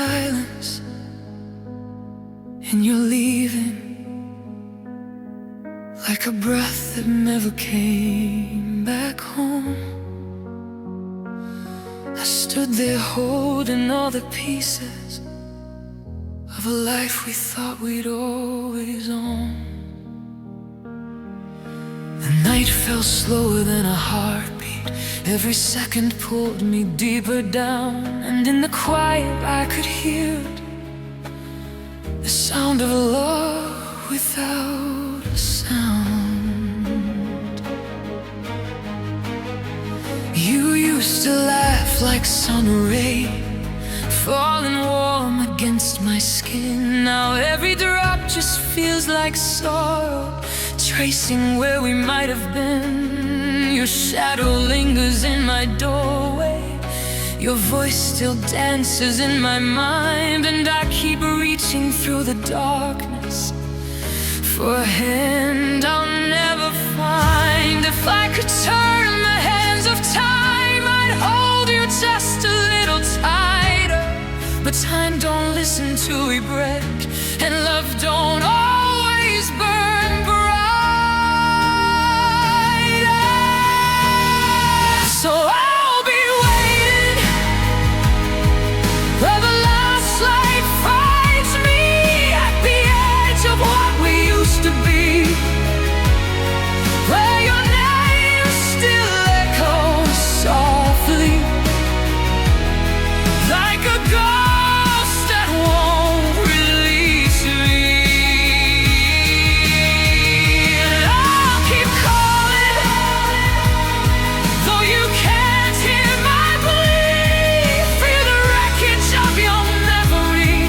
silence, and you're leaving like a breath that never came back home. I stood there holding all the pieces of a life we thought we'd always own. The night fell slower than a heartbeat. Every second pulled me deeper down, and in the quiet I could hear it, the sound of love without a sound. You used to laugh like sun rays, falling warm against my skin. Now every drop just feels like sorrow, tracing where we might have been. Your shadow lingers in my doorway, your voice still dances in my mind, and I keep reaching through the darkness for a hand I'll never find. If I could turn the hands of time, I'd hold you just a little tighter. But time don't listen till we break, and love don't always burn brighter. So I'll be waiting where the last light finds me, at the edge of what we used to be, where your name still echoes softly like a ghost that won't release me. And I'll keep calling, though you can't hear my plea. Feel the wreckage of your memory.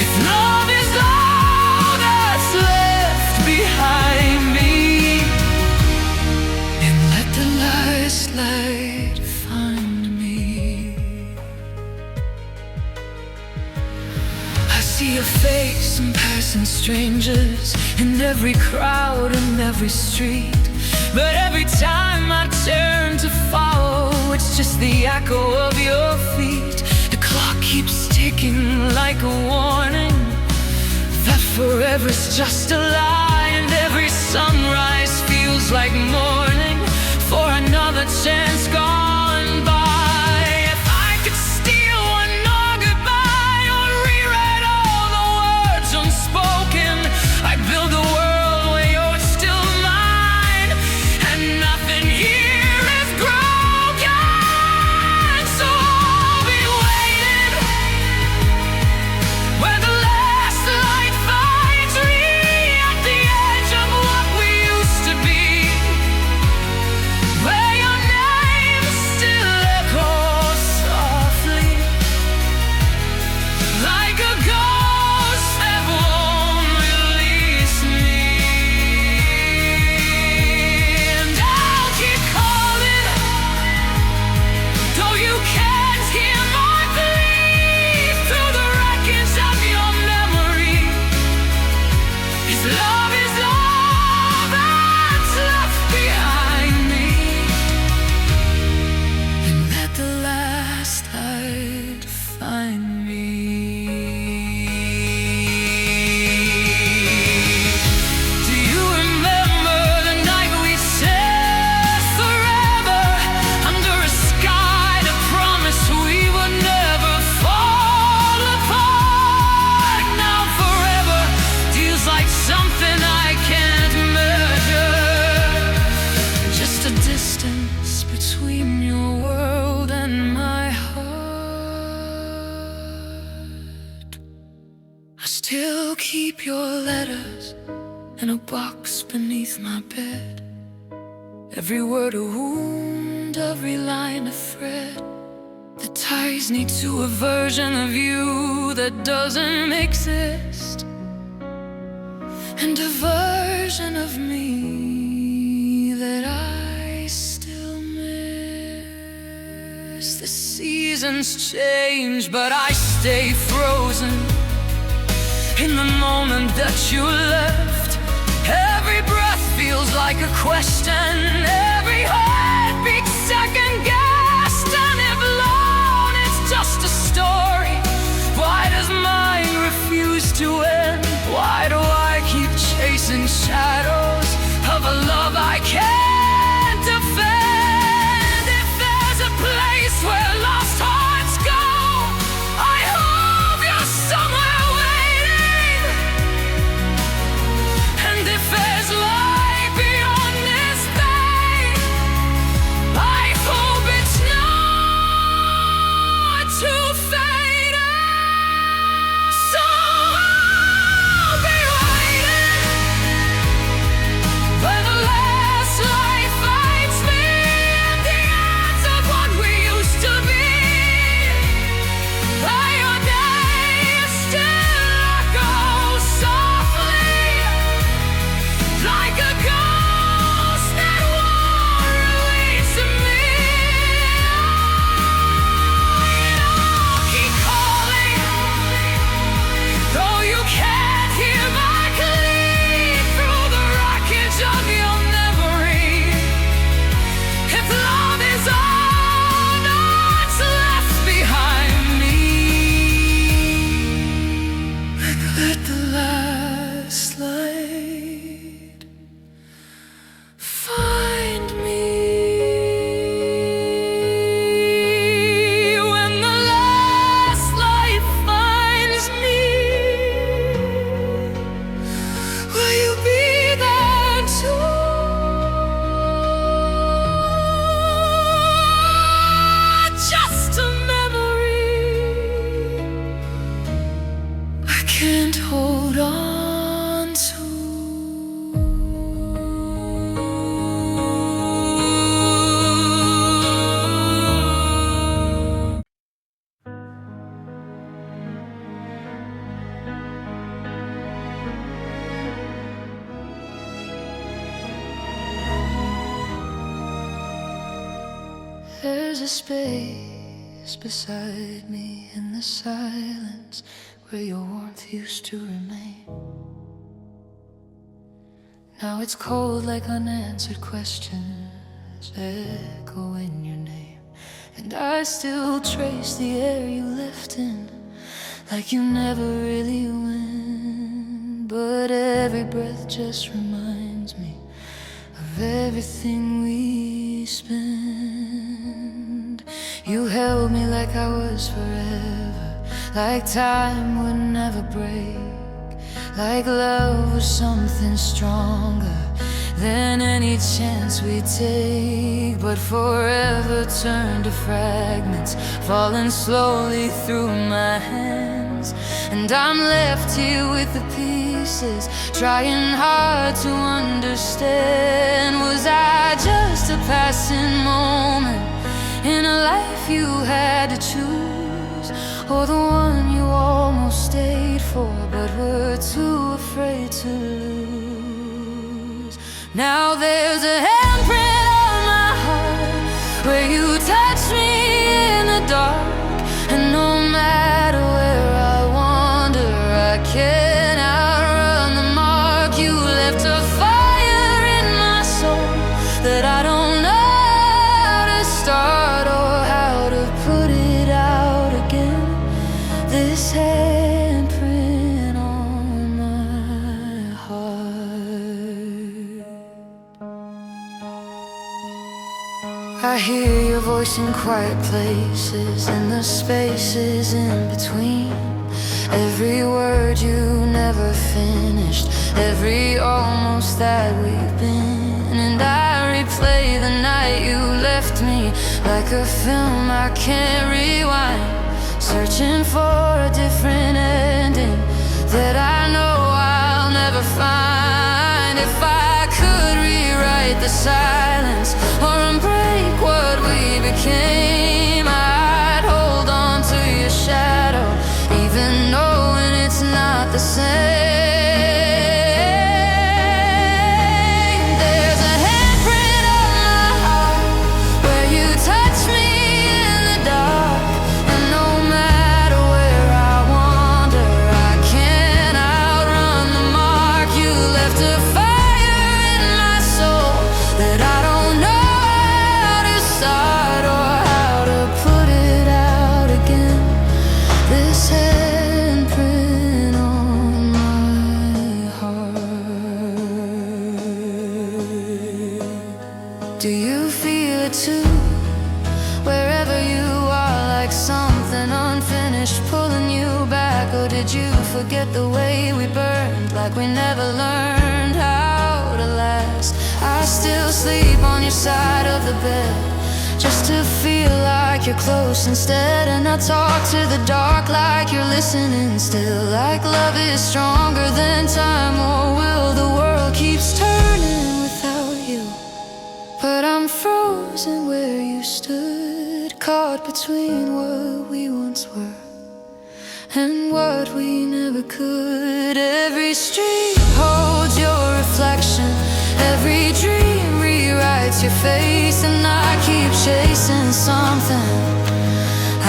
If love is all that's left behind me, and let the last light find me. I see your face in passing strangers, in every crowd, in every street. But every time I turn to follow, it's just the echo of your feet. The clock keeps ticking like a warning that forever's just a lie, and every sunrise feels like morning for another chance gone by. If I could steal one more goodbye, or rewrite all the words unspoken, I'd build a world where you're still mine, and nothing here is broken. So I'll be waiting where the last light finds me, at the edge of what we used to be, where your name still echoes softly like a ghost that won't release me. And I'll keep calling, though you can't hear my plea, through the wreckage of your memory. If love is all that's left behind me, and let the last light find me. Do you remember the night we said forever, under a sky that promised we would never fall apart? Now forever feels like something I can't measure, just a distance between your world and my heart. I still keep your letters in a box beneath my bed, every word a wound, every line a thread that ties me to a version of you that doesn't exist, and a version of me that I still miss. The seasons change, but I stay frozen in the moment that you left. Every breath feels like a question, every heartbeat second guessed, and if alone it's just a story used to end? Why do I keep chasing shadows of a love I can't defend? If there's a place where lost hearts go, I hope you're somewhere waiting. And if there's light beyond this pain, I hope it's not too fading. So I'll be waiting when the last light finds me at the ends of what we used to be. By your days still echo softly, like a ghost that won't release me. I'll keep calling, though you can't hear my plea through the wreckage of your memory. If love is all that's left behind me, let the last light find me. When the last light finds me, will you be there too? Just a memory I can't hold on to. There's a space beside me in the silence where your warmth used to remain. Now it's cold like unanswered questions echoing your name. And I still trace the air you left in, like you never really went. But every breath just reminds me of everything we spent. You held me like I was forever, like time would never break, like love was something stronger than any chance we take. But forever turned to fragments, falling slowly through my hands. And I'm left here with the pieces, trying hard to understand. Was I just a passing moment in a life you had to choose, or the one you almost stayed for but were too afraid to lose? Now there's a handprint on my heart where you touched me in the dark. And no matter where I wander, I can't outrun the mark. You left a fire in my soul that I don't know how to start or how to put it out again. This handprint on my heart. I hear your voice in quiet places, in the spaces in between. Every word you never finished, every almost that we've been. And I replay the night you left me like a film I can't rewind, searching for a different ending that I know I'll never find. If I could rewrite the silence or unbreak what we became, I'd hold on to your shadow, even knowing it's not the same. There's a handprint on my heart where you touch me in the dark. And no matter where I wander, I can't outrun the mark. You left a fire in my soul that I don't pushed, pulling you back? Or did you forget the way we burned, like we never learned how to last? I still sleep on your side of the bed, just to feel like you're close instead. And I talk to the dark like you're listening still, like love is stronger than time. Or will the world keeps turning without you? But I'm frozen where you stood, caught between what we once were and what we never could. Every street holds your reflection, every dream rewrites your face. And I keep chasing something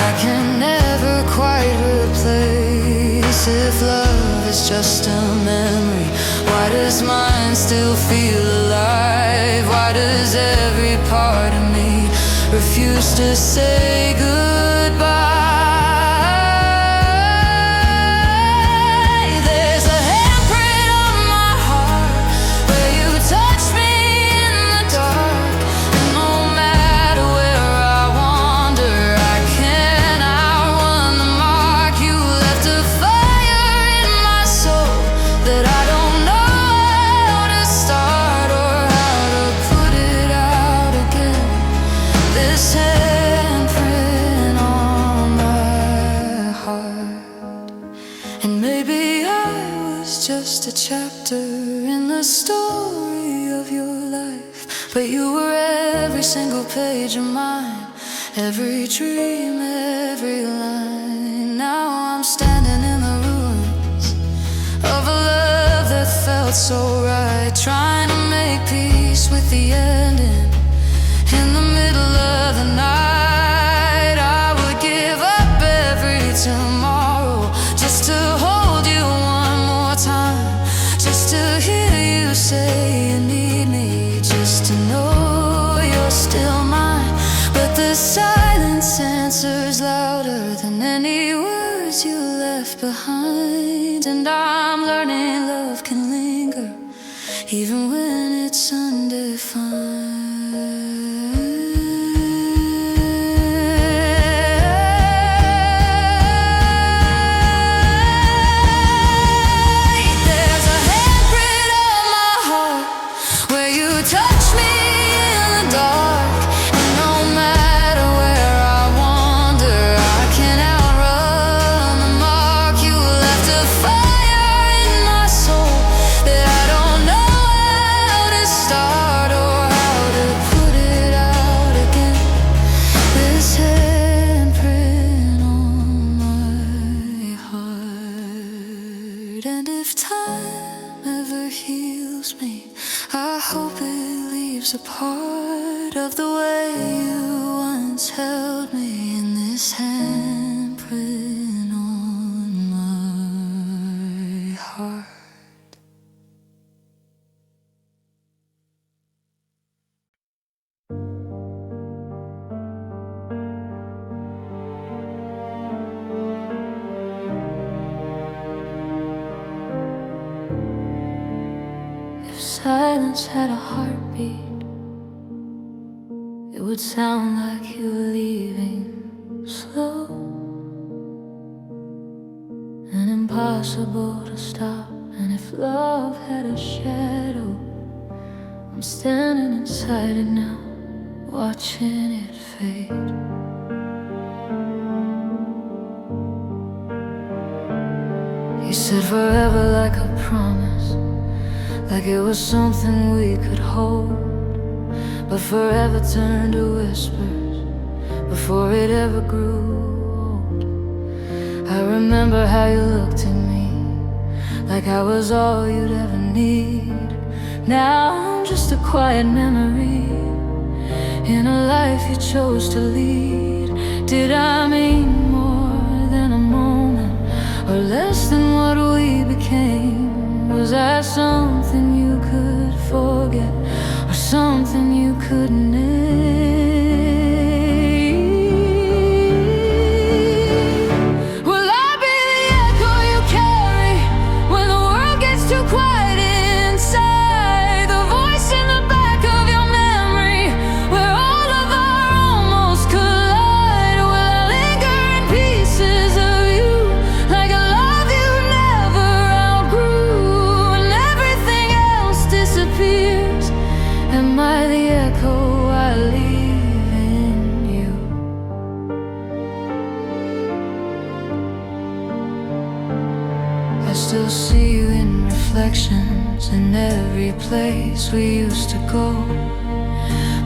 I can never quite replace. If love is just a memory, why does mine still feel alive? Why does every part of me refuse to say goodbye? Just a chapter in the story of your life, but you were every single page of mine, every dream, every line. Now I'm standing in the ruins of a love that felt so right, trying to make peace with the ending. In the middle of the night, I would give up every tomorrow just to hold you one more time, just to hear you say you need me, just to know you're still mine. But the silence answers louder than any words you left behind. And I'm learning love can linger even when it's undefined. And if time ever heals me, I hope it leaves a part of the way you once held me in this handprint on my heart. Silence had a heartbeat, it would sound like you were leaving slow and impossible to stop. And if love had a shadow, I'm standing inside it now, watching it fade. You said forever like a promise, like it was something we could hold, but forever turned to whispers before it ever grew old. I remember how you looked at me like I was all you'd ever need. Now I'm just a quiet memory in a life you chose to lead. Did I mean more than a moment, or less than what we became? Was I something you could forget, or something you couldn't name? Will I be the echo you carry when the world gets too quiet inside? The voice in the back of your memory where all of our almost collide? Will I linger in pieces of you still see you in reflections in every place we used to go.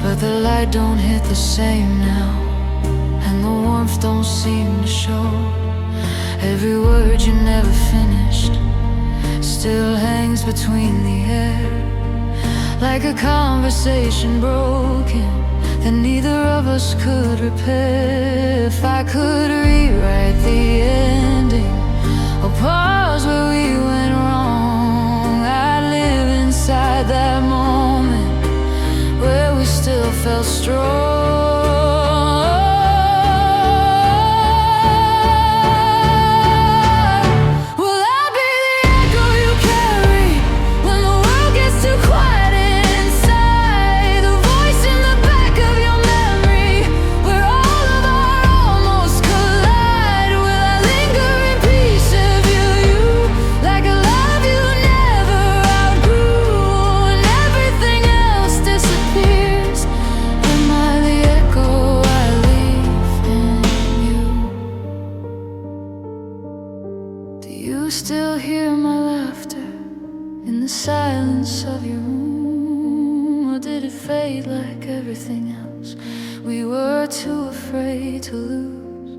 But the light don't hit the same now, and the warmth don't seem to show. Every word you never finished still hangs between the air, like a conversation broken that neither of us could repair. If I could rewrite the ending or pause where we went wrong, I'd live inside that moment where we still felt strong. Still hear my laughter in the silence of your room, or did it fade like everything else we were too afraid to lose?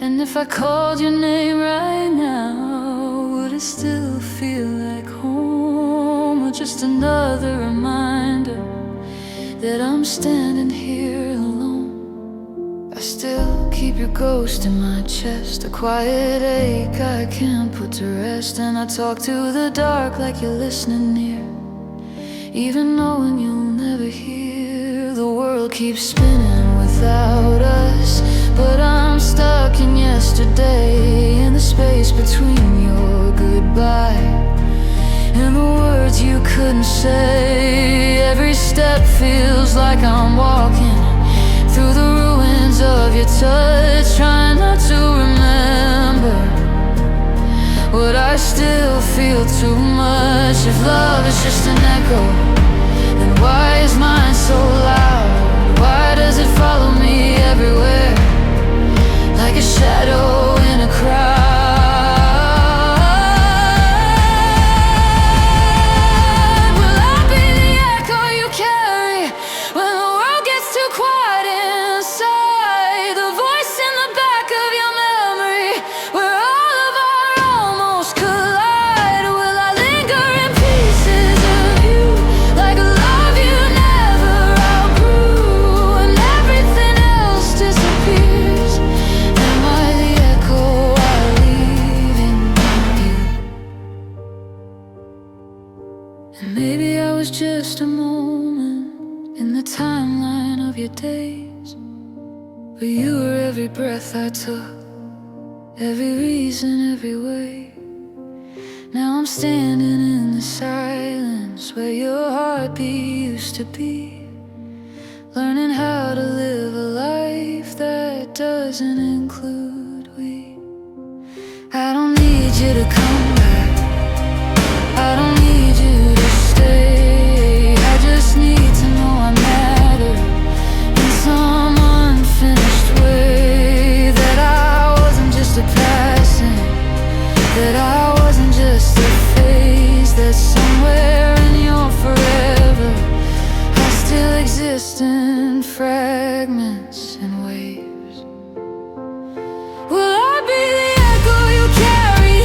And if I called your name right now, would it still feel like home, or just another reminder that I'm standing here alone? I still keep your ghost in my chest, a quiet ache I can't put to rest. And I talk to the dark like you're listening near, even knowing you'll never hear. The world keeps spinning without us, but I'm stuck in yesterday, in the space between your goodbye and the words you couldn't say. Every step feels like I'm walking through the ruins of your touch, trying not to remember what I still feel too much. If love is just an echo, then why is mine so loud? Why does it follow me everywhere, like a shadow in a crowd? Will I be the echo you carry when the world gets too quiet inside? The voice in the back of your memory where all of our almost collide? Will I linger in pieces of you, like a love you never outgrew, and everything else disappears? Am I the echo I leave in you? And maybe I was just a moment in the timeline of your days, but you were every breath I took, every reason, every way. Now I'm standing in the silence where your heartbeat used to be, learning how to live a life that doesn't include we. I don't need you to come back, I don't need you to stay. I just need to know I matter in some unfinished way, that I wasn't just a passing, that I wasn't just a phase, that somewhere in your forever I still exist in fragments and waves. Will I be the echo you carry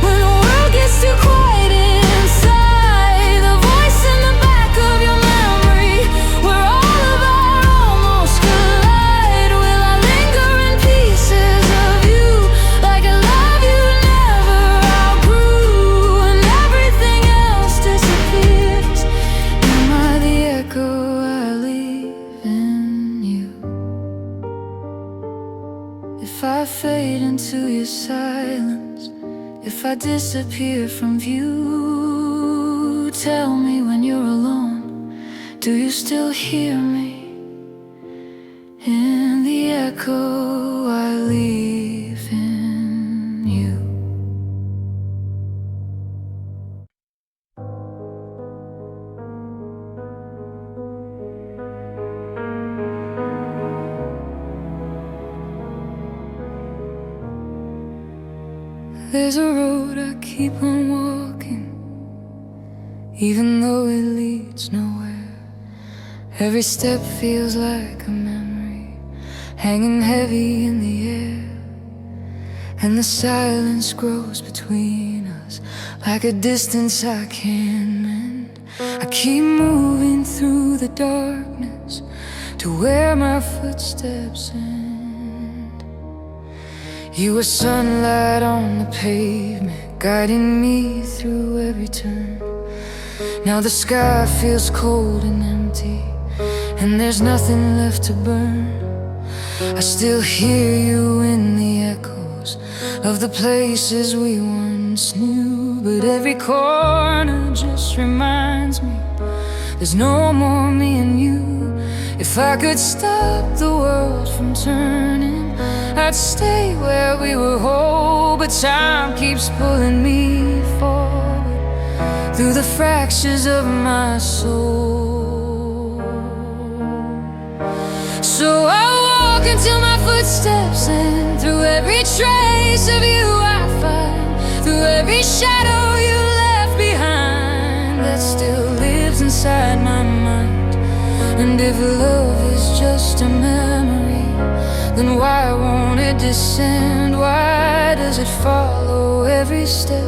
when the world gets too quiet inside? The voice in the back of your memory where all of our almost collide? Will I linger in pieces of you, like a love you never outgrew, and everything else disappears? Am I the echo I leave in you? If I fade into your silence, if I disappear from view, tell me when you're alone, do you still hear me in the echo I leave in you? There's a road I keep on walking, even though it leads nowhere. Every step feels like a memory, hanging heavy in the air. And the silence grows between us, like a distance I can't mend. I keep moving through the darkness to where my footsteps end. You were sunlight on the pavement, guiding me through every turn. Now the sky feels cold and empty, and there's nothing left to burn. I still hear you in the echoes of the places we once knew, but every corner just reminds me there's no more me and you. If I could stop the world from turning, I'd stay where we were whole, but time keeps pulling me forward through the fractures of my soul. So I walk until my footsteps end, through every trace of you I find, through every shadow you left behind that still lives inside my mind. And if love is just a memory, then why won't it descend? Why does it follow every step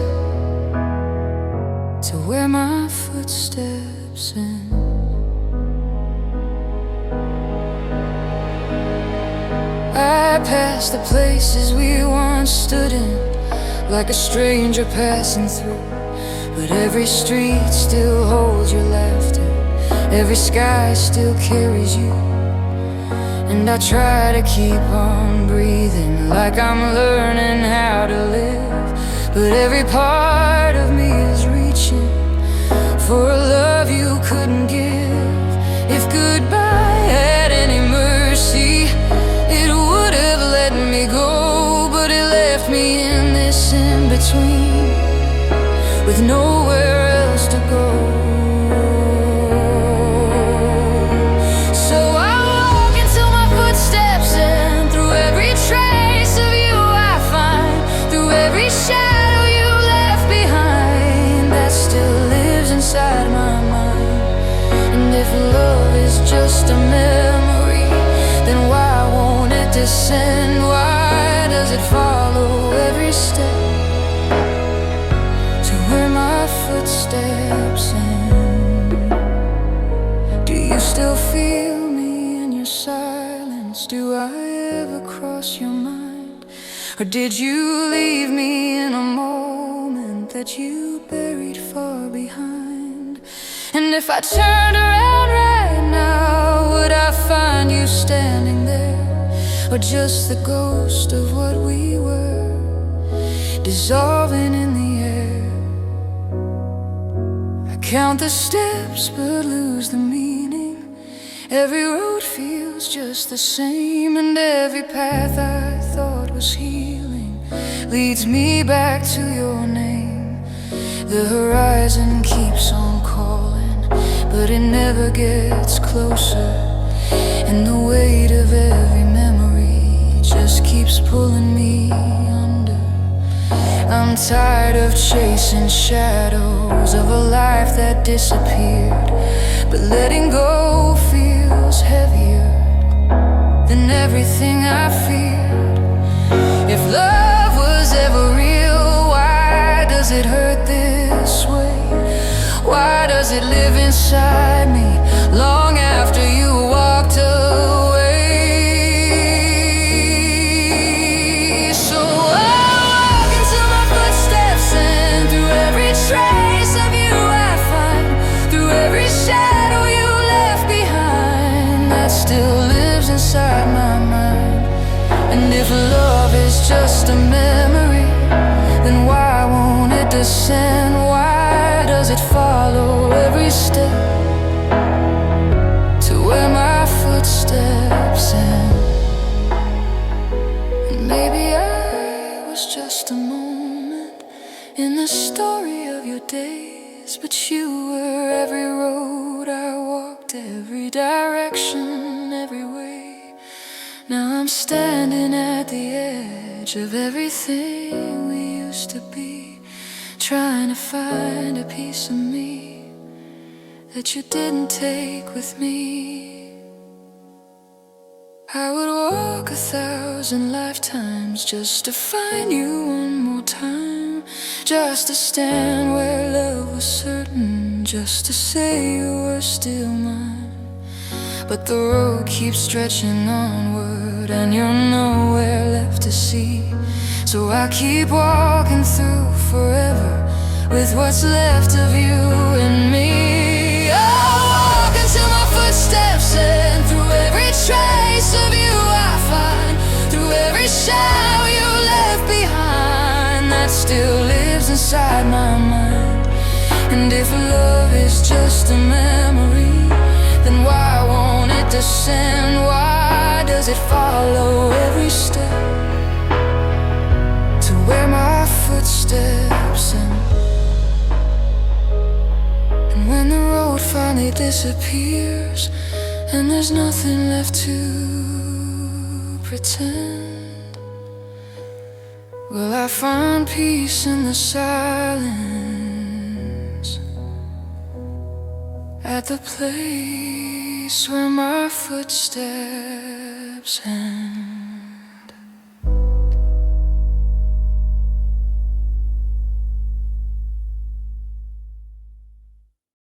to where my footsteps end? I pass the places we once stood in, like a stranger passing through, but every street still holds your laughter, every sky still carries you. And I try to keep on breathing, like I'm learning how to live, but every part of me is reaching for a love you couldn't give. If goodbye had any mercy, it would have let me go, but it left me in this in-between, with nowhere else to go. If love is just a memory, then why won't it descend? Why does it follow every step to where my footsteps end? Do you still feel me in your silence? Do I ever cross your mind? Or did you leave me in a moment that you buried far behind? And if I turned around right now, would I find you standing there? Or just the ghost of what we were, dissolving in the air? I count the steps but lose the meaning. Every road feels just the same, and every path I thought was healing leads me back to your name. The horizon keeps on calling, but it never gets closer, and the weight of every memory just keeps pulling me under. I'm tired of chasing shadows of a life that disappeared, but letting go feels heavier than everything I feared. If love was ever real, why does it hurt this way? Why does it live inside me long after you walked away? So I walk until my footsteps end, through every trace of you I find, through every shadow you left behind that still lives inside my mind. And if love is just a memory, then why won't it descend? Why does it follow every step to where my footsteps end? And maybe I was just a moment in the story of your days, but you were every road I walked, every direction, every way. Now I'm standing at the edge of everything we used to trying to find a piece of me that you didn't take with me. I would walk 1,000 lifetimes just to find you one more time, just to stand where love was certain, just to say you were still mine. But the road keeps stretching onward, and you're nowhere left to see. So I keep walking through forever with what's left of you and me. I'll walk until my footsteps end, through every trace of you I find, through every shadow you left behind that still lives inside my mind. And if love is just a memory, then why won't it descend? Why does it follow every step to where my footsteps end? And when the road finally disappears and there's nothing left to pretend, will I find peace in the silence at the place where my footsteps end?